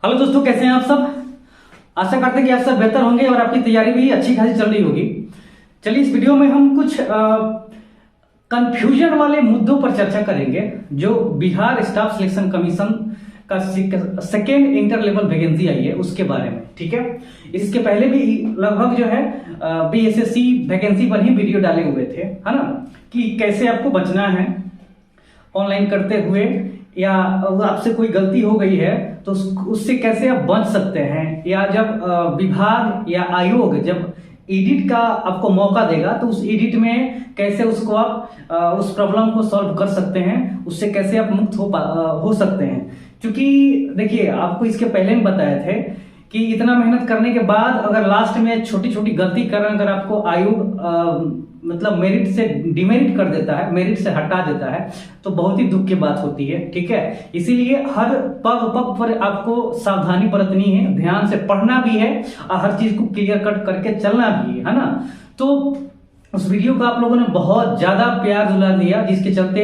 Hello दोस्तों, कैसे हैं आप सब। आशा करते हैं कि आप सब बेहतर होंगे और आपकी तैयारी भी अच्छी खासी चल रही होगी। चलिए, इस वीडियो में हम कुछ कंफ्यूजन वाले मुद्दों पर चर्चा करेंगे जो बिहार स्टाफ सिलेक्शन कमीशन का सेकेंड इंटर लेवल वैकेंसी आई है उसके बारे में। ठीक है, इसके पहले भी लगभग जो है बीएसएससी वैकेंसी पर ही वीडियो डाले हुए थे, है ना, कि कैसे आपको बचना है ऑनलाइन करते हुए, या आपसे कोई गलती हो गई है तो उससे कैसे आप बच सकते हैं, या जब विभाग या आयोग जब एडिट का आपको मौका देगा तो उस एडिट में कैसे उसको आप उस प्रॉब्लम को सॉल्व कर सकते हैं, उससे कैसे आप मुक्त हो सकते हैं। क्योंकि देखिए, आपको इसके पहले में बताए थे कि इतना मेहनत करने के बाद अगर लास्ट में छोटी छोटी गलती कारण अगर आपको आयोग मतलब मेरिट से डिमेरिट कर देता है, मेरिट से हटा देता है, तो बहुत ही दुख की बात होती है। ठीक है, इसीलिए हर पग पग पर आपको सावधानी बरतनी है, ध्यान से पढ़ना भी है और हर चीज को क्लियर कट करके चलना भी है ना। तो उस वीडियो को आप लोगों ने बहुत ज्यादा प्यार दुला दिया, जिसके चलते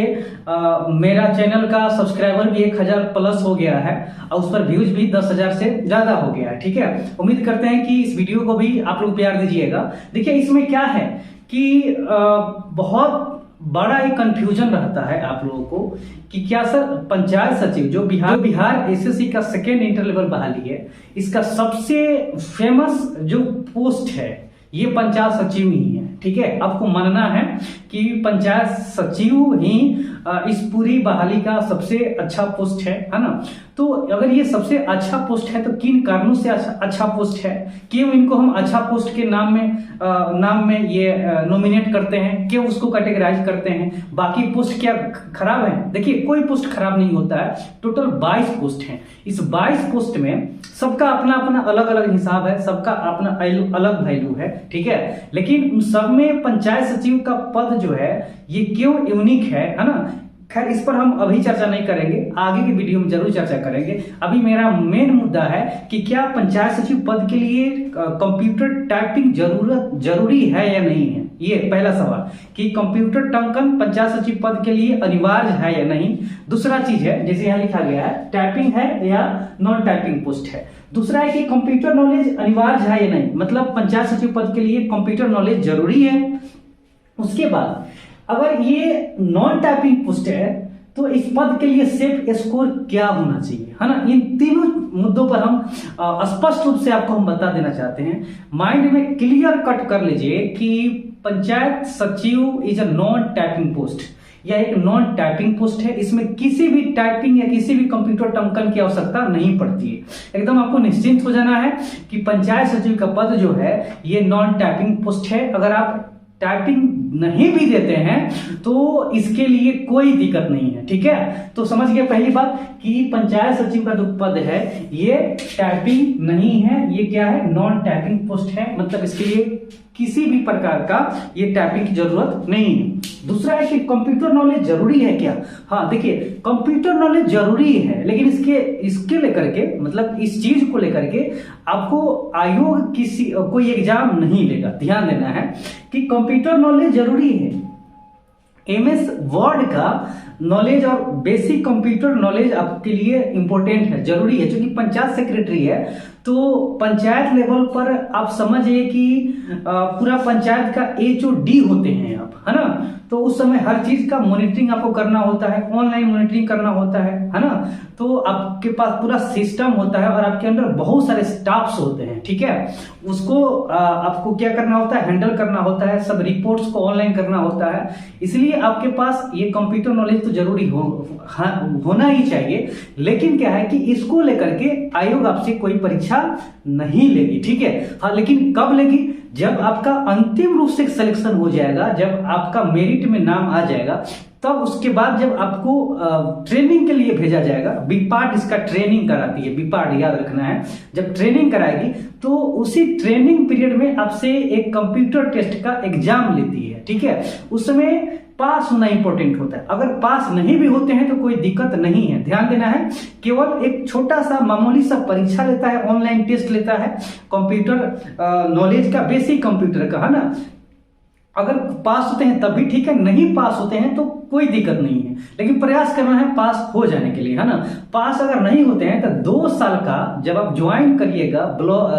मेरा चैनल का सब्सक्राइबर भी 1000 प्लस हो गया है और उस पर व्यूज भी 10,000 से ज्यादा हो गया है। ठीक है, उम्मीद करते हैं कि इस वीडियो को भी आप लोग प्यार दीजिएगा। देखिए, इसमें क्या है कि बहुत बड़ा एक कंफ्यूजन रहता है आप लोगों को कि क्या सर पंचायत सचिव जो बिहार एसएससी का सेकेंड इंटर लेवल बहाली है, इसका सबसे फेमस जो पोस्ट है ये पंचायत सचिव ही है। ठीक है, आपको मानना है कि पंचायत सचिव ही इस पूरी बहाली का सबसे अच्छा पोस्ट है ना। तो अगर ये सबसे अच्छा पोस्ट है तो किन कारणों से अच्छा पोस्ट है, क्यों इनको हम अच्छा पोस्ट के नाम में ये नॉमिनेट करते हैं, क्यों उसको कैटेगराइज करते हैं। बाकी पोस्ट क्या खराब है? देखिए, कोई पोस्ट खराब नहीं होता है। टोटल 22 पोस्ट हैं। इस 22 पोस्ट में सबका अपना अपना अलग अलग हिसाब है, सबका अपना अलग वैल्यू है। ठीक है, लेकिन उन सब में पंचायत सचिव का पद जो है ये क्यों यूनिक है ना। खैर, इस पर हम अभी चर्चा नहीं करेंगे, आगे की वीडियो में जरूर चर्चा करेंगे। अभी मेरा मेन मुद्दा है कि क्या पंचायत सचिव पद के लिए कंप्यूटर टाइपिंग जरूरी है या नहीं है। ये पहला सवाल कि कंप्यूटर टंकन पंचायत सचिव पद के लिए अनिवार्य है या नहीं। दूसरा चीज है, जैसे यहाँ लिखा गया है, टाइपिंग है या नॉन टाइपिंग पोस्ट है। दूसरा है कि कंप्यूटर नॉलेज अनिवार्य है या नहीं, मतलब पंचायत सचिव पद के लिए कंप्यूटर नॉलेज जरूरी है। उसके बाद अगर ये नॉन टाइपिंग पोस्ट है तो इस पद के लिए सेफ स्कोर क्या होना चाहिए, है ना। इन तीनों मुद्दों पर हम स्पष्ट रूप से आपको हम बता देना चाहते हैं। माइंड में क्लियर कट कर लीजिए कि पंचायत सचिव is a non typing post या एक नॉन टाइपिंग पोस्ट है। इसमें किसी भी टाइपिंग या किसी भी कंप्यूटर टंकन की आवश्यकता नहीं पड़ती है। एकदम आपको निश्चिंत हो जाना है कि पंचायत सचिव का पद जो है ये नॉन टाइपिंग पोस्ट है। अगर आप टाइपिंग नहीं भी देते हैं तो इसके लिए कोई दिक्कत नहीं है। ठीक है, तो समझ गए पहली बात कि पंचायत सचिव का जो पद है ये टाइपिंग नहीं है, ये क्या है, नॉन टाइपिंग पोस्ट है। मतलब इसके लिए किसी भी प्रकार का ये टाइपिंग की जरूरत नहीं है। दूसरा है कि कंप्यूटर नॉलेज जरूरी है क्या। हाँ, देखिए, कंप्यूटर नॉलेज जरूरी है, लेकिन इसके लेकर के, मतलब इस चीज को लेकर के आपको आयोग कोई एग्जाम नहीं लेगा। ध्यान देना है कि कंप्यूटर नॉलेज जरूरी है। एमएस वर्ड का नॉलेज और बेसिक कंप्यूटर नॉलेज आपके लिए इंपॉर्टेंट है, जरूरी है। क्योंकि पंचायत सेक्रेटरी है तो पंचायत लेवल पर आप समझिए कि पूरा पंचायत का HOD होते हैं आप, है ना। तो उस समय हर चीज का मॉनिटरिंग आपको करना होता है, ऑनलाइन मॉनिटरिंग करना होता है ना। तो आपके पास पूरा सिस्टम होता है और आपके अंदर बहुत सारे स्टाफ्स होते हैं। ठीक है, उसको आपको क्या करना होता है, हैंडल करना होता है, सब रिपोर्ट्स को ऑनलाइन करना होता है। इसलिए आपके पास ये कंप्यूटर नॉलेज तो जरूरी होना ही चाहिए। लेकिन क्या है कि इसको लेकर के आयोग आपसे कोई परीक्षा नहीं लेगी। ठीक है, हाँ, लेकिन कब लेगी, जब आपका अंतिम रूप से सिलेक्शन हो जाएगा, जब आपका मेरिट में नाम आ जाएगा, तब उसके बाद जब आपको ट्रेनिंग के लिए भेजा जाएगा। बीपार्ट इसका ट्रेनिंग कराती है, बीपार्ट याद रखना है। जब ट्रेनिंग कराएगी तो उसी ट्रेनिंग पीरियड में आपसे एक कंप्यूटर टेस्ट का एग्जाम लेती है। ठीक है, उस समय पास होना इंपॉर्टेंट होता है। अगर पास नहीं भी होते हैं तो कोई दिक्कत नहीं है। ध्यान देना है, केवल एक छोटा सा मामूली सा परीक्षा लेता है, ऑनलाइन टेस्ट लेता है कंप्यूटर नॉलेज का, बेसिक कंप्यूटर का, है ना। अगर पास होते हैं तब भी ठीक है, नहीं पास होते हैं तो कोई दिक्कत नहीं है, लेकिन प्रयास करना है पास हो जाने के लिए, है ना। पास अगर नहीं होते हैं तो 2 साल का जब आप ज्वाइन करिएगा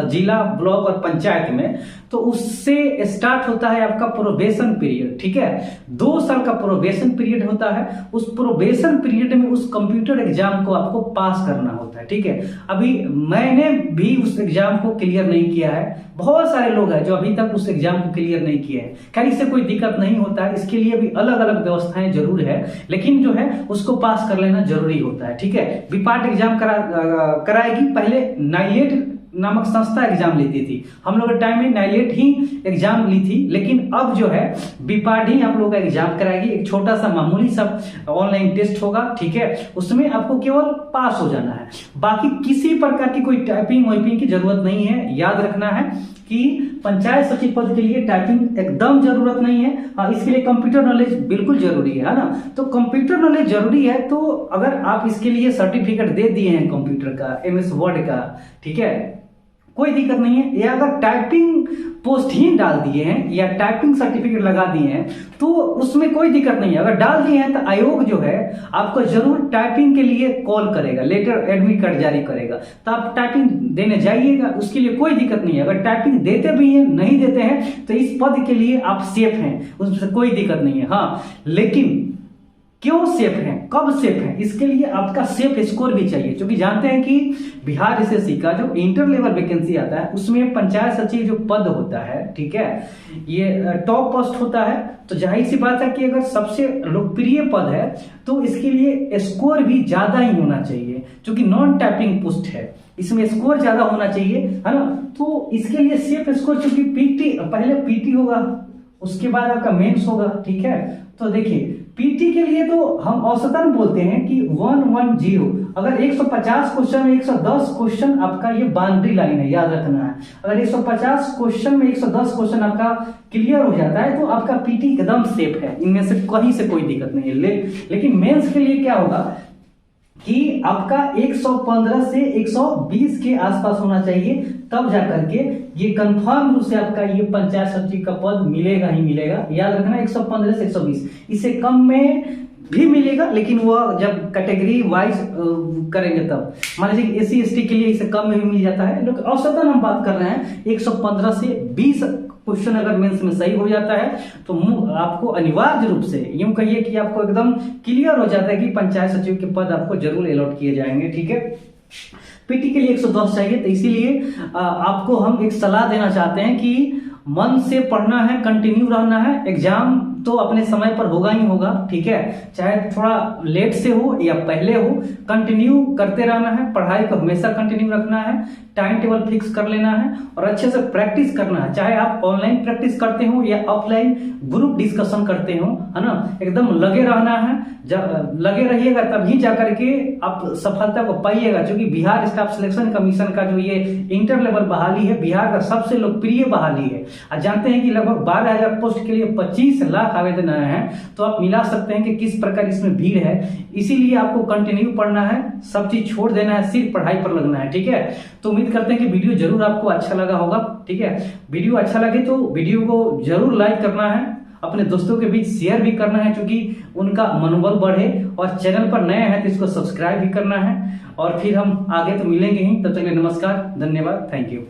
जिला, ब्लॉक और पंचायत में, तो उससे स्टार्ट होता है आपका प्रोबेशन पीरियड, ठीक है। 2 साल का प्रोबेशन पीरियड होता है। उस प्रोबेशन पीरियड में उस कंप्यूटर एग्जाम को आपको पास करना होता है, ठीक है। अभी मैंने भी उस एग्जाम को क्लियर नहीं किया है, बहुत सारे लोग हैं जो अभी तक उस एग्जाम को क्लियर नहीं किए हैं। खैर, इससे कोई दिक्कत नहीं होता है, इसके लिए भी अलग अलग व्यवस्थाएं जरूर है, लेकिन जो है उसको पास कर लेना जरूरी होता है, ठीक है। बीपाट एग्जाम कराएगी, पहले नाइलेट नामक संस्था एग्जाम लेती थी। हम लोग के टाइम में नाइलेट ही एग्जाम ली थी, लेकिन अब जो है बीपाट ही आप लोग का एग्जाम कराएगी। एक छोटा सा मामूली सा ऑनलाइन टेस्ट होगा, ठीक है, उसमें आपको केवल पास हो जाना है। बाकी किसी प्रकार की कोई टाइपिंग वाइपिंग की जरूरत नहीं है। याद रखना है कि पंचायत सचिव पद के लिए टाइपिंग एकदम जरूरत नहीं है। हाँ, इसके लिए कंप्यूटर नॉलेज बिल्कुल जरूरी है ना। तो कंप्यूटर नॉलेज जरूरी है, तो अगर आप इसके लिए सर्टिफिकेट दे दिए हैं कंप्यूटर का, MS वर्ड का, ठीक है, कोई दिक्कत नहीं है। या अगर टाइपिंग पोस्ट ही डाल दिए हैं या टाइपिंग सर्टिफिकेट लगा दिए हैं तो उसमें कोई दिक्कत नहीं है। अगर डाल दिए हैं तो आयोग जो है आपको जरूर टाइपिंग के लिए कॉल करेगा, लेटर एडमिट कार्ड जारी करेगा, तो आप टाइपिंग देने जाइएगा, उसके लिए कोई दिक्कत नहीं है। अगर टाइपिंग देते भी हैं, नहीं देते हैं, तो इस पद के लिए आप सेफ हैं, उसमें कोई दिक्कत नहीं है। हाँ, लेकिन क्यों सेफ हैं, कब सेफ हैं, इसके लिए आपका सेफ स्कोर भी चाहिए, क्योंकि जानते हैं कि बिहार SSC का जो इंटर लेवल वैकेंसी आता है उसमें पंचायत सचिव जो पद होता है, ठीक है, ये टॉप पोस्ट होता है। तो जाहिर सी बात है कि अगर सबसे लोकप्रिय पद है तो इसके लिए स्कोर भी ज्यादा ही होना चाहिए, क्योंकि नॉन टाइपिंग पोस्ट है, इसमें स्कोर ज्यादा होना चाहिए, है ना। तो इसके लिए सेफ स्कोर, क्योंकि पहले पीटी होगा, उसके बाद आपका मेंस होगा, ठीक है। तो देखिए पीटी के लिए तो हम औसतन बोलते हैं कि 110, अगर 150 क्वेश्चन में 110 क्वेश्चन आपका ये बाउंड्री लाइन है, याद रखना है। अगर 150 क्वेश्चन में 110 क्वेश्चन आपका क्लियर हो जाता है तो आपका पीटी एकदम सेफ है, इनमें से कहीं से कोई दिक्कत नहीं है। लेकिन मेंस के लिए क्या होगा कि आपका 115 से 120 के आसपास होना चाहिए, तब जाकर के ये कंफर्म रूप से आपका ये पंचायत सचिव का पद मिलेगा ही मिलेगा। याद रखना 115 से 120, इससे कम में भी मिलेगा, लेकिन वो जब कैटेगरी वाइज करेंगे तब। मान लीजिए SC ST के लिए इससे कम में भी मिल जाता है, लेकिन औसतन हम बात कर रहे हैं 115 से 20 क्वेश्चन अगर मेंस में सही हो जाता है तो आपको अनिवार्य रूप से यूं कहिए कि आपको एकदम क्लियर हो जाता है कि पंचायत सचिव के पद आपको जरूर अलॉट किए जाएंगे, ठीक है। पीटी के लिए 110 चाहिए, तो इसीलिए आपको हम एक सलाह देना चाहते हैं कि मन से पढ़ना है, कंटिन्यू रहना है। एग्जाम तो अपने समय पर होगा ही होगा, ठीक है, चाहे थोड़ा लेट से हो या पहले हो, कंटिन्यू करते रहना है। पढ़ाई को हमेशा कंटिन्यू रखना है, टाइम टेबल फिक्स कर लेना है और अच्छे से प्रैक्टिस करना है। चाहे आप ऑनलाइन प्रैक्टिस करते हो या ऑफलाइन ग्रुप डिस्कशन करते हो, है ना, एकदम लगे रहना है। लगे रहिएगा तभी जाकर के आप सफलता को पाइएगा, क्योंकि बिहार स्टाफ सिलेक्शन कमीशन का जो ये इंटर लेवल बहाली है, बिहार का सबसे लोकप्रिय बहाली है। आप जानते हैं कि लगभग 12,000 पोस्ट के लिए 25 लाख आवेदन आए हैं, तो आप मिला सकते हैं कि किस प्रकार इसमें भीड़ है। इसीलिए आपको कंटिन्यू पढ़ना है, सब चीज छोड़ देना है, सिर्फ पढ़ाई पर लगना है, ठीक है। तो उम्मीद करते हैं कि वीडियो जरूर आपको अच्छा लगा होगा, ठीक है। वीडियो अच्छा लगे तो वीडियो को जरूर लाइक करना है, अपने दोस्तों के बीच शेयर भी करना है, क्योंकि उनका मनोबल बढ़े, और चैनल पर नए हैं तो इसको सब्सक्राइब भी करना है। और फिर हम आगे तो मिलेंगे ही, तब तक के लिए नमस्कार, धन्यवाद, थैंक यू।